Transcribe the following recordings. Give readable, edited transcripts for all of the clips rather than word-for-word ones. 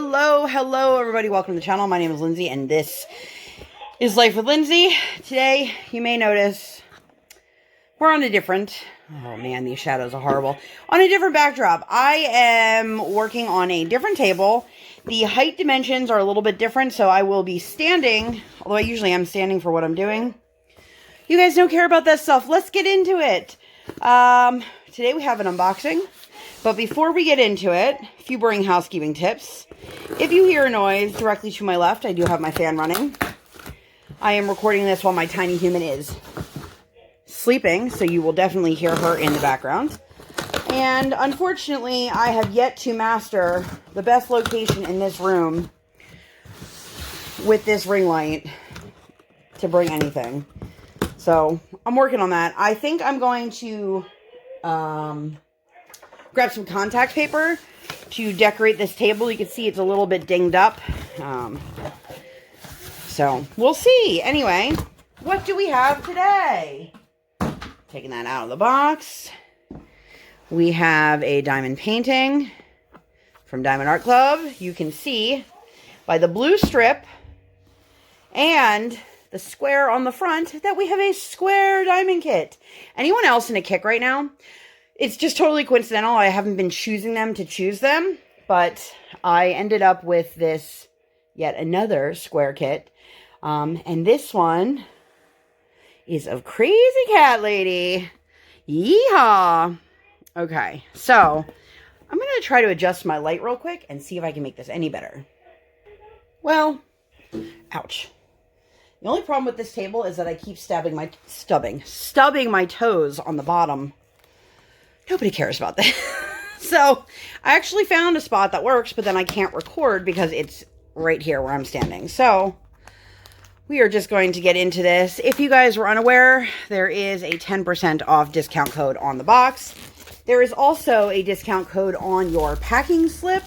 Hello, everybody. Welcome to the channel. My name is Lindsay, and this is Life with Lindsay. Today, you may notice we're on a different... Oh, man, these shadows are horrible. On a different backdrop. I am working on a different table. The height dimensions are a little bit different, so I will be standing, although I usually am standing for what I'm doing. You guys don't care about that stuff. Let's get into it. Today we have an unboxing. But before we get into it, a few boring housekeeping tips. If you hear a noise directly to my left, I do have my fan running. I am recording this while my tiny human is sleeping, so you will definitely hear her in the background. And unfortunately, I have yet to master the best location in this room with this ring light to bring anything. So, I'm working on that. I think I'm going to grab some contact paper to decorate this table. You can see it's a little bit dinged up. So, we'll see. Anyway, what do we have today? Taking that out of the box. We have a diamond painting from Diamond Art Club. You can see by the blue strip and the square on the front that we have a square diamond kit. Anyone else in a kick right now? It's just totally coincidental. I haven't been choosing them to choose them, but I ended up with this yet another square kit. And this one is of Crazy Cat Lady. Yeehaw! Okay, so I'm going to try to adjust my light real quick and see if I can make this any better. Well, ouch. The only problem with this table is that I keep stubbing my toes on the bottom. Nobody cares about that. So, I actually found a spot that works, but then I can't record because it's right here where I'm standing. So, we are just going to get into this. If you guys were unaware, there is a 10% off discount code on the box. There is also a discount code on your packing slip.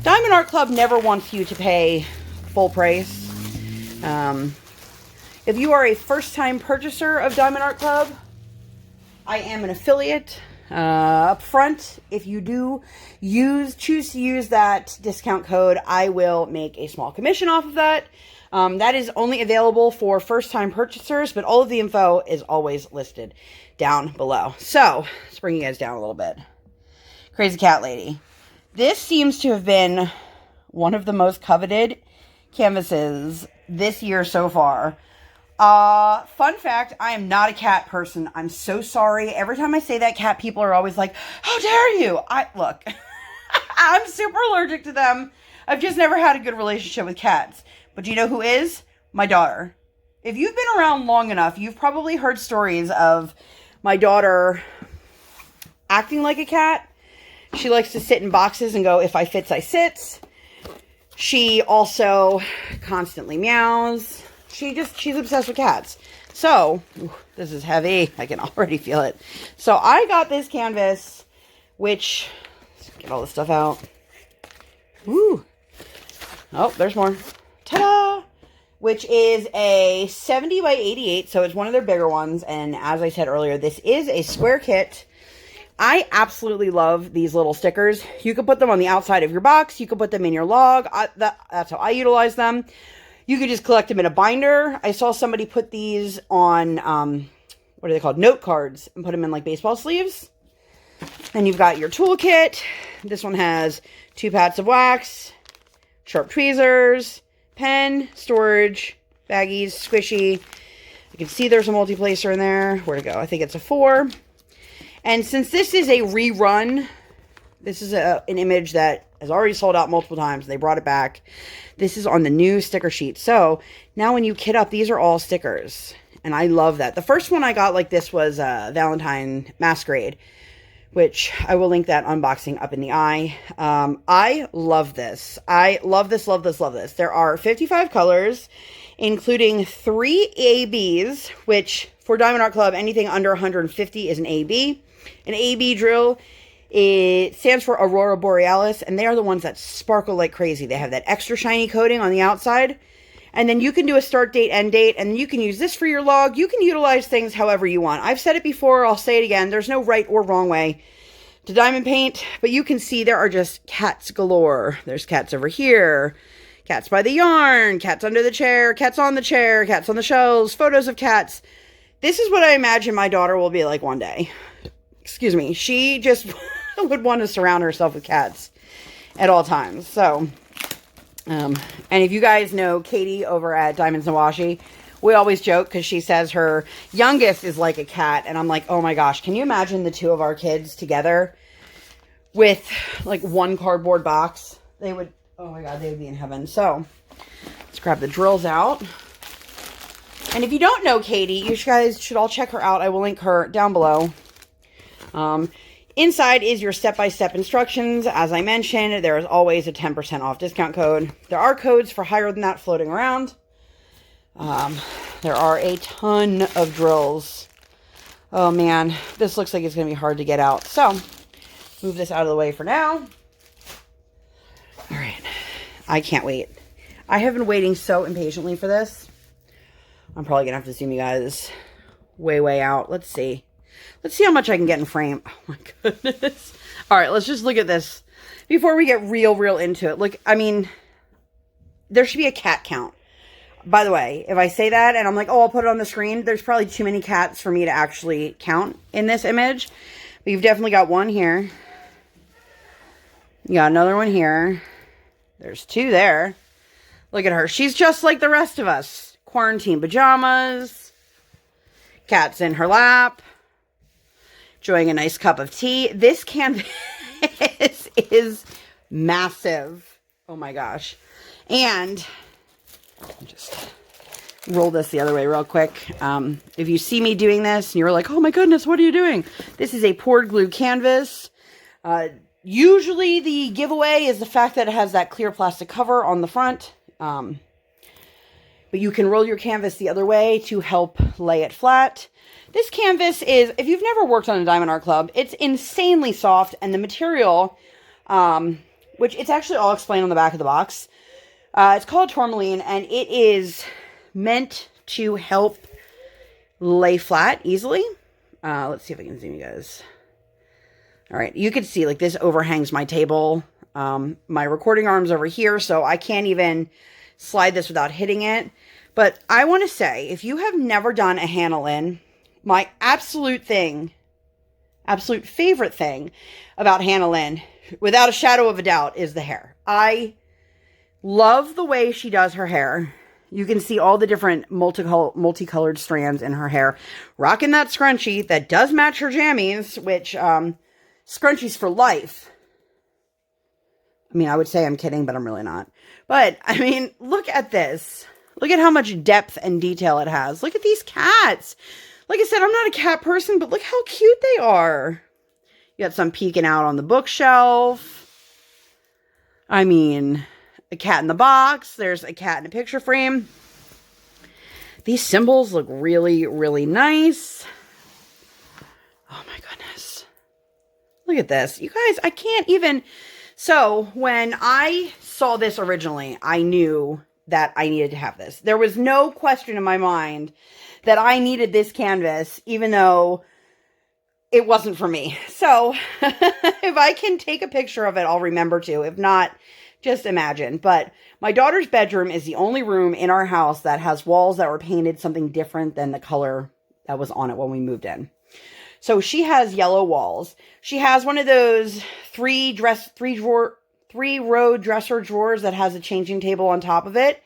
Diamond Art Club never wants you to pay full price. If you are a first-time purchaser of Diamond Art Club, I am an affiliate up front. If you do choose to use that discount code, I will make a small commission off of that. That is only available for first-time purchasers, but all of the info is always listed down below. So, let's bring you guys down a little bit. Crazy Cat Lady. This seems to have been one of the most coveted canvases this year so far. Fun fact, I am not a cat person. I'm so sorry. Every time I say that, cat people are always like, how dare you? Look, I'm super allergic to them. I've just never had a good relationship with cats. But do you know who is? My daughter. If you've been around long enough, you've probably heard stories of my daughter acting like a cat. She likes to sit in boxes and go, if I fits, I sits. She also constantly meows. She's obsessed with cats. So, this is heavy. I can already feel it. So, I got this canvas, which, let's get all this stuff out. Woo. Oh, there's more. Ta-da! Which is a 70 by 88, so it's one of their bigger ones. And as I said earlier, this is a square kit. I absolutely love these little stickers. You can put them on the outside of your box. You can put them in your log. That's how I utilize them. You could just collect them in a binder. I saw somebody put these on, what are they called? Note cards, and put them in like baseball sleeves. And you've got your toolkit. This one has 2 pads of wax, sharp tweezers, pen, storage, baggies, squishy. You can see there's a multi-placer in there. Where to go? I think it's a 4. And since this is a rerun, this is an image that has already sold out multiple times. They brought it back. This is on the new sticker sheet. So now when you kit up, these are all stickers. And I love that. The first one I got like this was Valentine Masquerade, which I will link that unboxing up in the eye. I love this. I love this, love this, love this. There are 55 colors, including 3 ABs, which for Diamond Art Club, anything under 150 is an AB. An AB drill, it stands for Aurora Borealis, and they are the ones that sparkle like crazy. They have that extra shiny coating on the outside, and then you can do a start date, end date, and you can use this for your log. You can utilize things however you want. I've said it before, I'll say it again. There's no right or wrong way to diamond paint, but you can see there are just cats galore. There's cats over here, cats by the yarn, cats under the chair, cats on the chair, cats on the shelves, photos of cats. This is what I imagine my daughter will be like one day. Excuse me. She just would want to surround herself with cats at all times. So, and if you guys know Katie over at Diamonds and Washi, we always joke because she says her youngest is like a cat. And I'm like, oh my gosh, can you imagine the two of our kids together with like one cardboard box? They would, oh my God, they would be in heaven. So let's grab the drills out. And if you don't know Katie, you guys should all check her out. I will link her down below. Inside is your step-by-step instructions. As I mentioned, there is always a 10% off discount code. There are codes for higher than that floating around. There are a ton of drills. Oh man, this looks like it's going to be hard to get out. So, move this out of the way for now. All right, I can't wait. I have been waiting so impatiently for this. I'm probably going to have to zoom you guys way out. Let's see. Let's see how much I can get in frame. Oh my goodness. All right, let's just look at this before we get real into it. Look, I mean, there should be a cat count. By the way, if I say that and I'm like, oh, I'll put it on the screen, there's probably too many cats for me to actually count in this image. But you've definitely got one here. You got another one here. There's two there. Look at her. She's just like the rest of us. Quarantine pajamas, cats in her lap, enjoying a nice cup of tea. This canvas is massive. Oh my gosh. And just roll this the other way real quick. If you see me doing this and you're like, oh my goodness, what are you doing? This is a poured glue canvas. Usually the giveaway is the fact that it has that clear plastic cover on the front. But you can roll your canvas the other way to help lay it flat. This canvas is, if you've never worked on a Diamond Art Club, it's insanely soft. And the material, which it's actually all explained on the back of the box. It's called tourmaline, and it is meant to help lay flat easily. Let's see if I can zoom you guys. All right, you can see like this overhangs my table. My recording arm's over here, so I can't even slide this without hitting it. But I want to say, if you have never done a Hannah Lynn, my absolute favorite thing about Hannah Lynn, without a shadow of a doubt, is the hair. I love the way she does her hair. You can see all the different multicolored strands in her hair. Rocking that scrunchie that does match her jammies, which, scrunchies for life. I mean, I would say I'm kidding, but I'm really not. But, I mean, look at this. Look at how much depth and detail it has. Look at these cats. Like I said, I'm not a cat person, but look how cute they are. You got some peeking out on the bookshelf. I mean, a cat in the box. There's a cat in a picture frame. These symbols look really nice. Oh my goodness. Look at this. You guys, I can't even... So, when I saw this originally, I knew that I needed to have this. There was no question in my mind that I needed this canvas, even though it wasn't for me. So, if I can take a picture of it, I'll remember to. If not, just imagine. But my daughter's bedroom is the only room in our house that has walls that were painted something different than the color that was on it when we moved in. So she has yellow walls. She has one of those three row dresser drawers that has a changing table on top of it.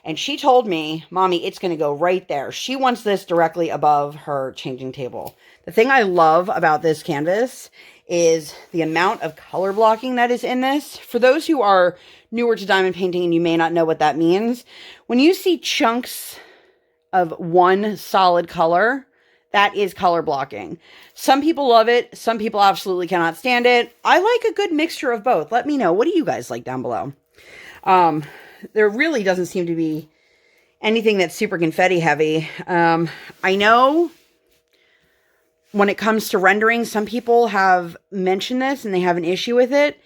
And she told me, Mommy, it's going to go right there. She wants this directly above her changing table. The thing I love about this canvas is the amount of color blocking that is in this. For those who are newer to diamond painting and you may not know what that means, when you see chunks of one solid color, that is color blocking. Some people love it. Some people absolutely cannot stand it. I like a good mixture of both. Let me know. What do you guys like down below? There really doesn't seem to be anything that's super confetti heavy. I know when it comes to rendering, some people have mentioned this and they have an issue with it,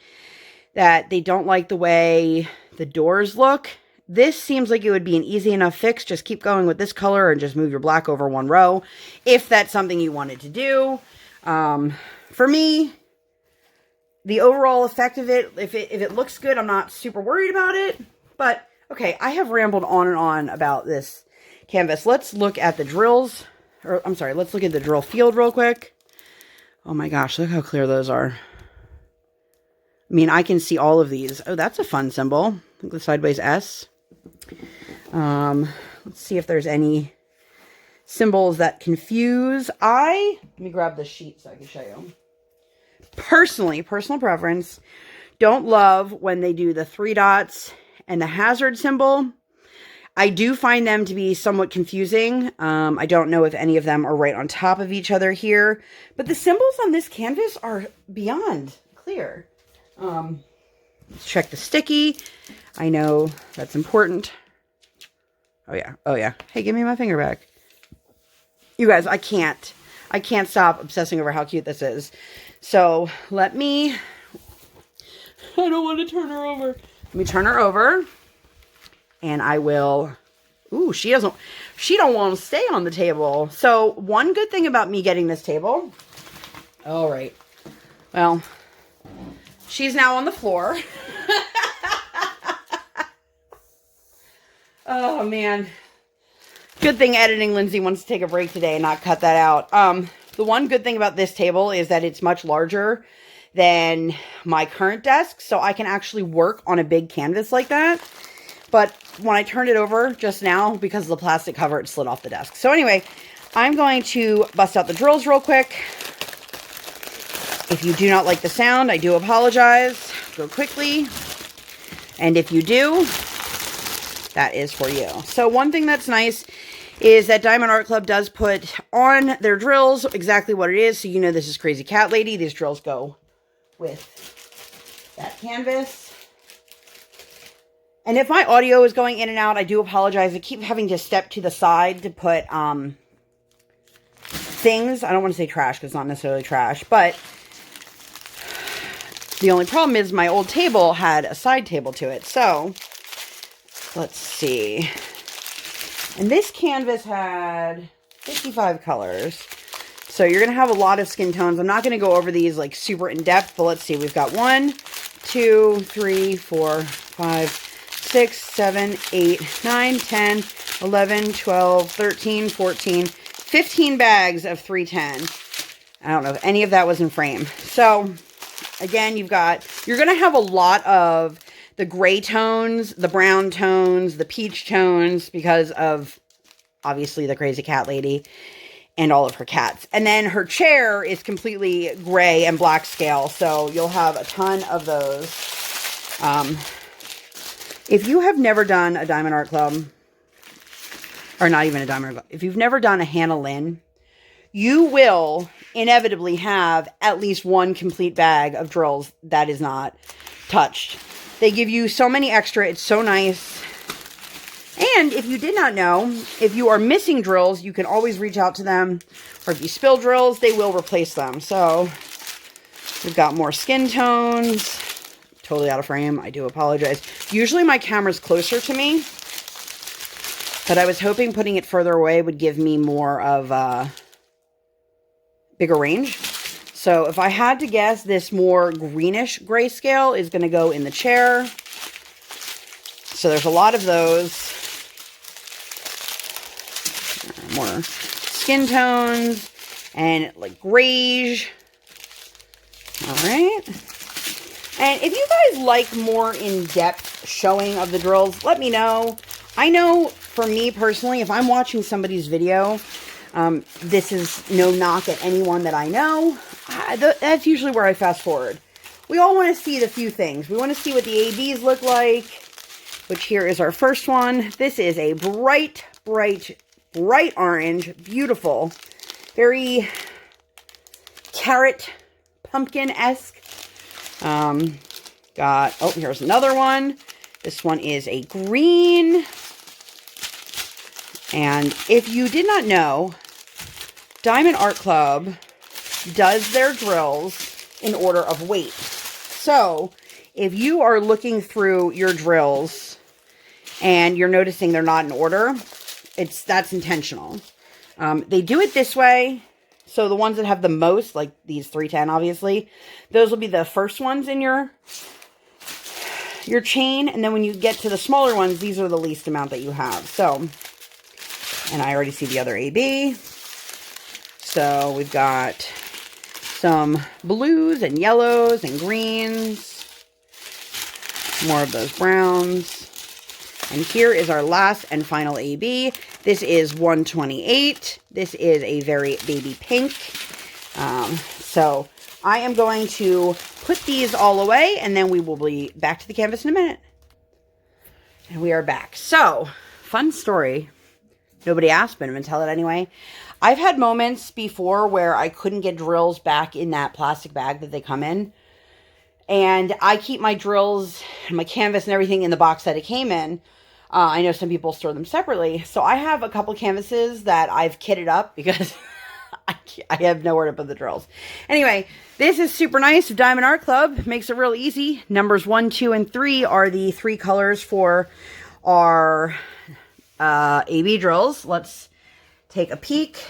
that they don't like the way the doors look. This seems like it would be an easy enough fix. Just keep going with this color and just move your black over one row, if that's something you wanted to do. For me, the overall effect of it, if it looks good, I'm not super worried about it. But, okay, I have rambled on and on about this canvas. Let's look at the drills. Or, I'm sorry, let's look at the drill field real quick. Oh my gosh, look how clear those are. I mean, I can see all of these. Oh, that's a fun symbol. The sideways S. Let's see if there's any symbols that confuse. Let me grab this sheet so I can show you. Personally, personal preference, don't love when they do the 3 dots and the hazard symbol. I do find them to be somewhat confusing. I don't know if any of them are right on top of each other here, but the symbols on this canvas are beyond clear. Let's check the sticky. I know that's important. Oh yeah. Oh yeah. Hey, give me my finger back. You guys, I can't stop obsessing over how cute this is. So I don't want to turn her over. Let me turn her over and I will, ooh, she don't want to stay on the table. So one good thing about me getting this table, all right, well, she's now on the floor. Oh man. Good thing editing Lindsay wants to take a break today and not cut that out. The one good thing about this table is that it's much larger than my current desk, so I can actually work on a big canvas like that. But when I turned it over just now, because of the plastic cover, it slid off the desk. So anyway, I'm going to bust out the drills real quick. If you do not like the sound, I do apologize. Go quickly. And if you do, that is for you. So one thing that's nice is that Diamond Art Club does put on their drills exactly what it is. So you know this is Crazy Cat Lady. These drills go with that canvas. And if my audio is going in and out, I do apologize. I keep having to step to the side to put things. I don't want to say trash because it's not necessarily trash. But the only problem is my old table had a side table to it. So let's see. And this canvas had 55 colors. So you're going to have a lot of skin tones. I'm not going to go over these like super in depth, but let's see. We've got 1, 2, 3, 4, 5, 6, 7, 8, 9, 10, 11, 12, 13, 14, 15 bags of 310. I don't know if any of that was in frame. So again, you're going to have a lot of the gray tones, the brown tones, the peach tones, because of, obviously, the Crazy Cat Lady and all of her cats. And then her chair is completely gray and black scale, so you'll have a ton of those. If you have never done a Diamond Art Club, or not even a Diamond Art Club, if you've never done a Hannah Lynn, you will inevitably have at least one complete bag of drills that is not touched. They give you so many extra. It's so nice. And if you did not know, if you are missing drills, you can always reach out to them. Or if you spill drills, they will replace them. So we've got more skin tones. Totally out of frame. I do apologize. Usually my camera's closer to me. But I was hoping putting it further away would give me more of a bigger range. So if I had to guess, this more greenish grayscale is going to go in the chair. So there's a lot of those. More skin tones and like grayish. All right. And if you guys like more in-depth showing of the drills, let me know. I know for me personally, if I'm watching somebody's video, this is no knock at anyone that I know. That's usually where I fast forward. We all want to see the few things. We want to see what the ABs look like, which here is our first one. This is a bright, bright, bright orange. Beautiful. Very carrot pumpkin-esque. Here's another one. This one is a green. And if you did not know, Diamond Art Club does their drills in order of weight. So if you are looking through your drills and you're noticing they're not in order, that's intentional. They do it this way So the ones that have the most, like these 310, obviously, those will be the first ones in your chain. And then when you get to the smaller ones, these are the least amount that you have. So, and I already see the other AB. So we've got some blues and yellows and greens. More of those browns. And here is our last and final AB. This is 128. This is a very baby pink. So I am going to put these all away, and then we will be back to the canvas in a minute. And we are back. So, fun story. Nobody asked, but I'm going to tell it anyway. I've had moments before where I couldn't get drills back in that plastic bag that they come in. And I keep my drills and my canvas and everything in the box that it came in. I know some people store them separately. So I have a couple canvases that I've kitted up because I have nowhere to put the drills. Anyway, this is super nice. Diamond Art Club makes it real easy. Numbers 1, 2, and 3 are the 3 colors for our AB drills. Let's take a peek.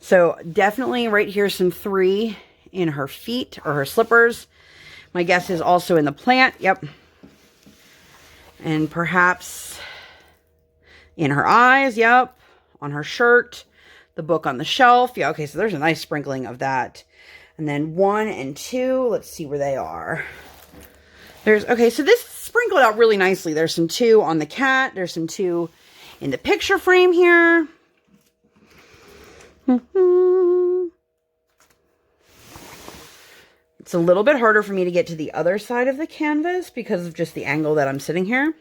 So definitely right here some 3 in her feet or her slippers. My guess is also in the plant. Yep. And perhaps in her eyes. Yep. On her shirt. The book on the shelf. Yeah, okay, so there's a nice sprinkling of that. And then 1 and 2. Let's see where they are. Okay, so this sprinkled out really nicely. There's some 2 on the cat. There's some 2 in the picture frame here. It's a little bit harder for me to get to the other side of the canvas because of just the angle that I'm sitting here.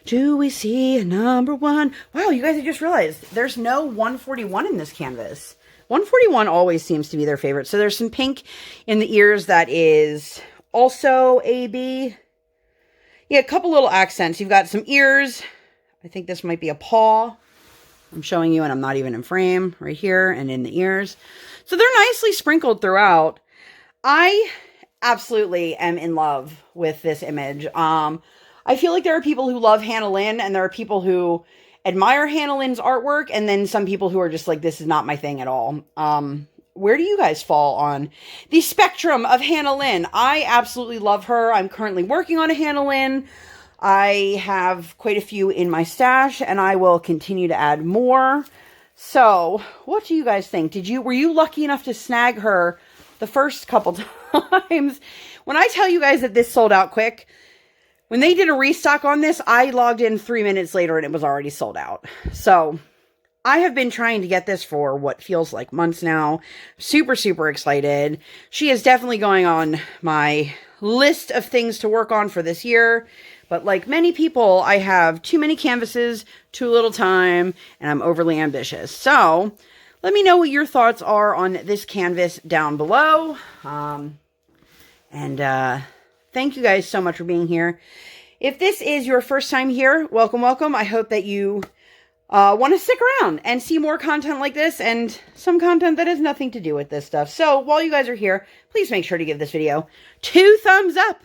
Do we see a number 1? Wow, you guys, I just realized there's no 141 in this canvas. 141 always seems to be their favorite. So there's some pink in the ears that is also AB. Yeah, a couple little accents. You've got some ears. I think this might be a paw. I'm showing you and I'm not even in frame right here and in the ears. So they're nicely sprinkled throughout. I absolutely am in love with this image. I feel like there are people who love Hannah Lynn and there are people who admire Hannah Lynn's artwork and then some people who are just like, this is not my thing at all. Where do you guys fall on the spectrum of Hannah Lynn? I absolutely love her. I'm currently working on a Hannah Lynn. I have quite a few in my stash and I will continue to add more. So what do you guys think? Were you lucky enough to snag her the first couple times? When I tell you guys that this sold out quick, when they did a restock on this, I logged in 3 minutes later and it was already sold out. So I have been trying to get this for what feels like months now. Super, super excited. She is definitely going on my list of things to work on for this year. But like many people, I have too many canvases, too little time, and I'm overly ambitious. So let me know what your thoughts are on this canvas down below. Thank you guys so much for being here. If this is your first time here, welcome, welcome. I hope that you want to stick around and see more content like this and some content that has nothing to do with this stuff. So while you guys are here, please make sure to give this video 2 thumbs up.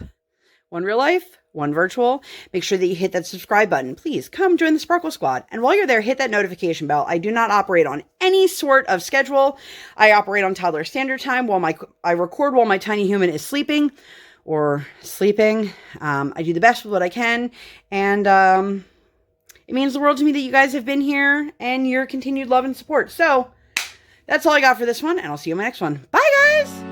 1 real life, 1 virtual. Make sure that you hit that subscribe button. Please come join the Sparkle Squad. And while you're there, hit that notification bell. I do not operate on any sort of schedule. I operate on toddler standard time while I record while my tiny human is sleeping. Or sleeping. I do the best with what I can. And it means the world to me that you guys have been here and your continued love and support. So that's all I got for this one. And I'll see you in my next one. Bye, guys!